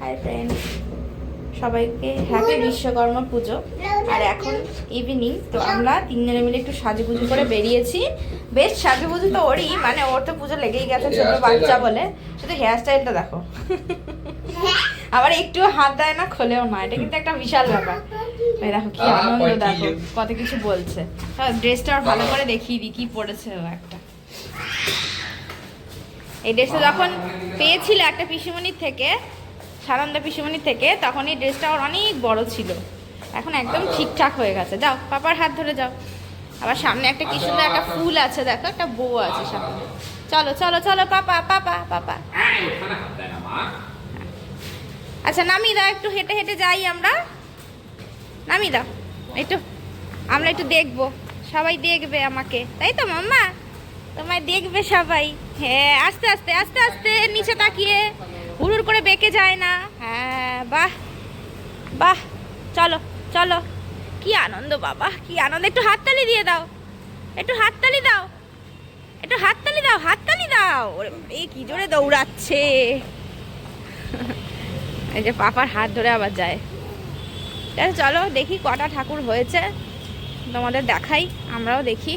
Hi friends, সবাইকে happy Vishwakarma পুজো। আর এখন evening, তো আমরা তিনজনে মিলে একটু সাজুগুজু করে বেরিয়েছি। বেশ সাজুগুজু তো ওরই, মানে ওর তো পুজো লেগেই গেছে, ছোট বাচ্চা বলে। শুধু হেয়ার স্টাইলটা দেখো, আবার একটু হাত দেয় না, খোলেও না, এটা কিন্তু একটা বিশাল ব্যাপার। দেখো কি আনন্দ, দেখো কত কিছু বলছে। ড্রেসটা ভালো করে দেখিয়ে দিই কি পড়েছে ও একটা। এই ড্রেসটা যখন পেয়েছিল একটা পিসিমণির থেকে, সানন্দা পিসিমণির থেকে, তখন এই ড্রেসটা ওর অনেক বড় ছিল। এখন একদম ঠিকঠাক হয়ে গেছে। যাও পাপার হাত ধরে যাও। আবার সামনে একটা কি সুন্দর একটা ফুল আছে, দেখো একটা বউ আছে সামনে। চলো চলো চলো পাপা পাপা পাপা। আচ্ছা নামিয়ে দাও, একটু হেঁটে হেঁটে যাই আমরা। নামিয়ে দাও একটু, আমরা একটু দেখবো, সবাই দেখবে আমাকে, তাই তো মাম্মা? তোমায় দেখবে সবাই। হ্যাঁ, আস্তে আস্তে আস্তে আস্তে, নিচে তাকিয়ে, হুড় করে বেঁকে যায় না। হ্যাঁ, বাহ বাহ, চলো চলো। কি আনন্দ বাবা, কি আনন্দ। একটু হাততালি দিয়ে দাও, একটু হাততালি দাও, একটু হাততালি দাও, হাততালি দাও। ওরে এই কি জোরে দৌড়াচ্ছে। এই যে পাপার হাত ধরে আবার যায়। চলো দেখি কটা ঠাকুর হয়েছে, তোমাদের দেখাই, আমরাও দেখি।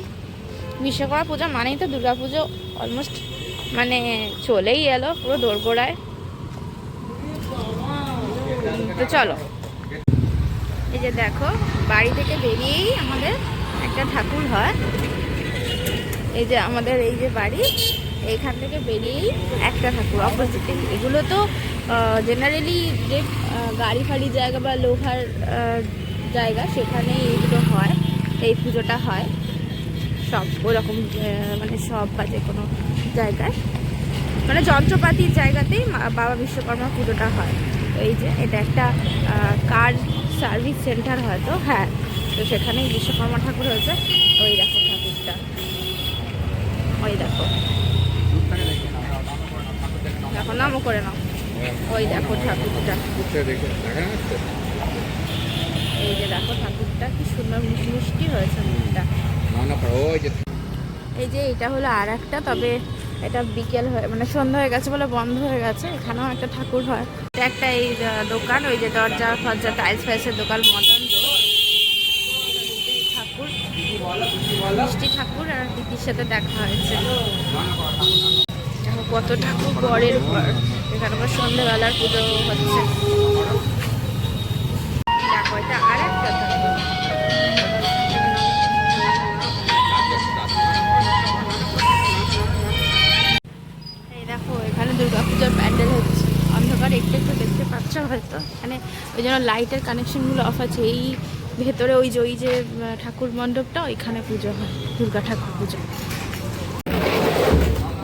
বিশ্বকর্মা পুজো মানেই তো দুর্গা পুজো অলমোস্ট মানে চলেই এলো পুরো দোরগোড়ায়। তো চলো, এই যে দেখো বাড়ি থেকে বেরিয়েই আমাদের একটা ঠাকুর হয়। এই যে আমাদের এই যে বাড়ি, এইখান থেকে বেরিয়েই একটা ঠাকুর অপোজিটে। এগুলো তো জেনারেলি যে গাড়ি ফাড়ি জায়গা বা লোহার জায়গা, সেখানে এইগুলো হয়, এই পুজোটা হয় সব ওরকম, মানে সব বা যে কোনো জায়গায়, মানে যন্ত্রপাতির জায়গাতেই বাবা বিশ্বকর্মা পুজোটা হয়। তো এই যে এটা একটা কার সার্ভিস সেন্টার হয়তো, হ্যাঁ, তো সেখানেই বিশ্বকর্মা ঠাকুর হয়েছে। ওই দেখো ঠাকুরটা, ওই দেখো, দেখো নামও করে নাও, ওই দেখো ঠাকুরটা, এই যে দেখো ঠাকুরটা কি সুন্দর মিষ্টি হয়েছে মুখটা। এই যে এটা হলো আর একটা, তবে এটা বিকেল হয়ে মানে সন্ধ্যা হয়ে গেছে বলে বন্ধ হয়ে গেছে। এখানেও একটা ঠাকুর হয়, এটা একটা এই দোকান, ওই যে দরজা ফরজা টাইলস ফাইলসের দোকান, মদন ঠাকুর, মিষ্টি ঠাকুর। আর দিদির সাথে দেখা হয়েছে, কত ঠাকুর পরের পর। এখানে আবার সন্ধ্যেবেলার পুজো হচ্ছে। দেখো এটা আর একটা ঠাকুর। এখানে দুর্গাপূজার প্যান্ডেল হচ্ছে, অন্ধকার একটু একটু দেখতে পাচ্ছ হয়তো, এখানে ওই জন্য লাইটের কানেকশনগুলো অফ আছে। এই ভেতরে ওই যে ঠাকুর মণ্ডপটা, ওইখানে পুজো হয়, দুর্গা ঠাকুর পুজো।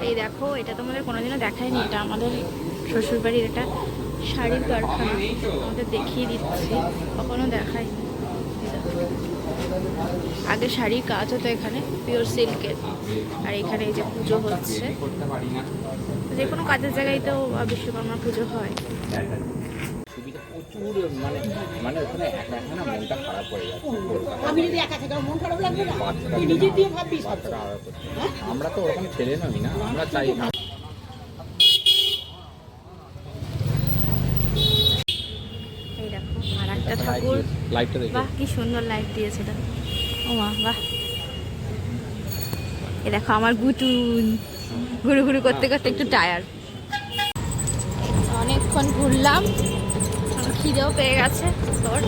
এই দেখো এটা তোমাদের কোনোদিনও দেখায়নি, এটা আমাদের শ্বশুরবাড়ির একটা শাড়ির কারখানা, আমাদের দেখিয়ে দিচ্ছি, কখনো দেখায়নি। আগে শাড়ির কাজ হতো এখানে, পিওর সিল্কের, আর এখানে এই যে পুজো হচ্ছে। যে কোনো কাজের জায়গায় তো বিশ্বকর্মা পুজো হয়। আমরা তো ওরকম ছেলে নই না, আমরা চাই না। এই দেখো আর একটা ঠাকুর, বাহ কি সুন্দর লাইট দিয়েছে, ও মা বাহ। এই দেখো আমার গুটুন ঘুরু ঘুরু করতে করতে একটু টায়ার্ড, অনেকক্ষণ ঘুরলাম, খিদেও পেয়ে গেছে তোর,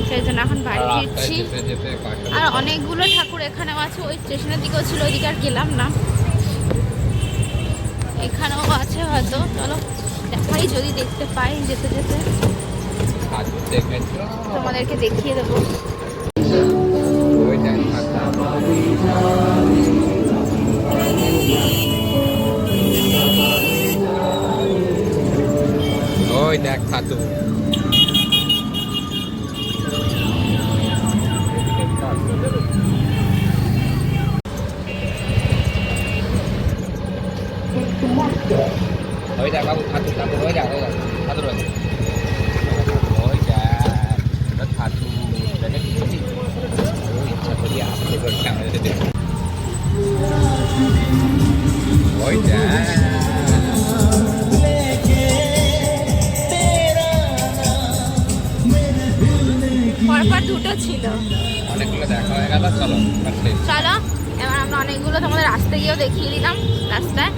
সেই জন্য এখন বাড়ি ফিরছি। আর অনেকগুলো ঠাকুর এখানেও আছে, ওই স্টেশনের দিকেও ছিল, ওইদিকে আর গেলাম না, এখানেও আছে হয়তো। চলো দেখাই, যদি দেখতে পাই যেতে যেতে তোমাদেরকে দেখিয়ে দেবো। ওই দেখ খাতু, ওই দেখ বাবু খাতু খাতু, ওই দেখ ওই দেখ খাতু রয়েছে, ওই দেখ খাতু, ইচ্ছা করি আসতে করছে আমাদের, ওই দেখ তো ছিল। অনেকগুলো দেখা হয়ে গেল, চলো চলো এবার আমরা অনেকগুলো তোমাদের রাস্তা গিয়েও দেখিয়ে দিলাম রাস্তায়।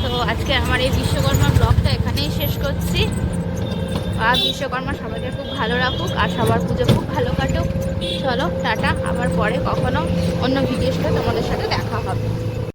তো আজকে আমার এই বিশ্বকর্মা ব্লগটা এখানেই শেষ করছি। আর বিশ্বকর্মা সবাইকে খুব ভালো রাখুক আর সবার পুজো খুব ভালো কাটুক। চলো টাটা, আবার পরে কখনো অন্য ভিডিওর সাথে তোমাদের সাথে দেখা হবে।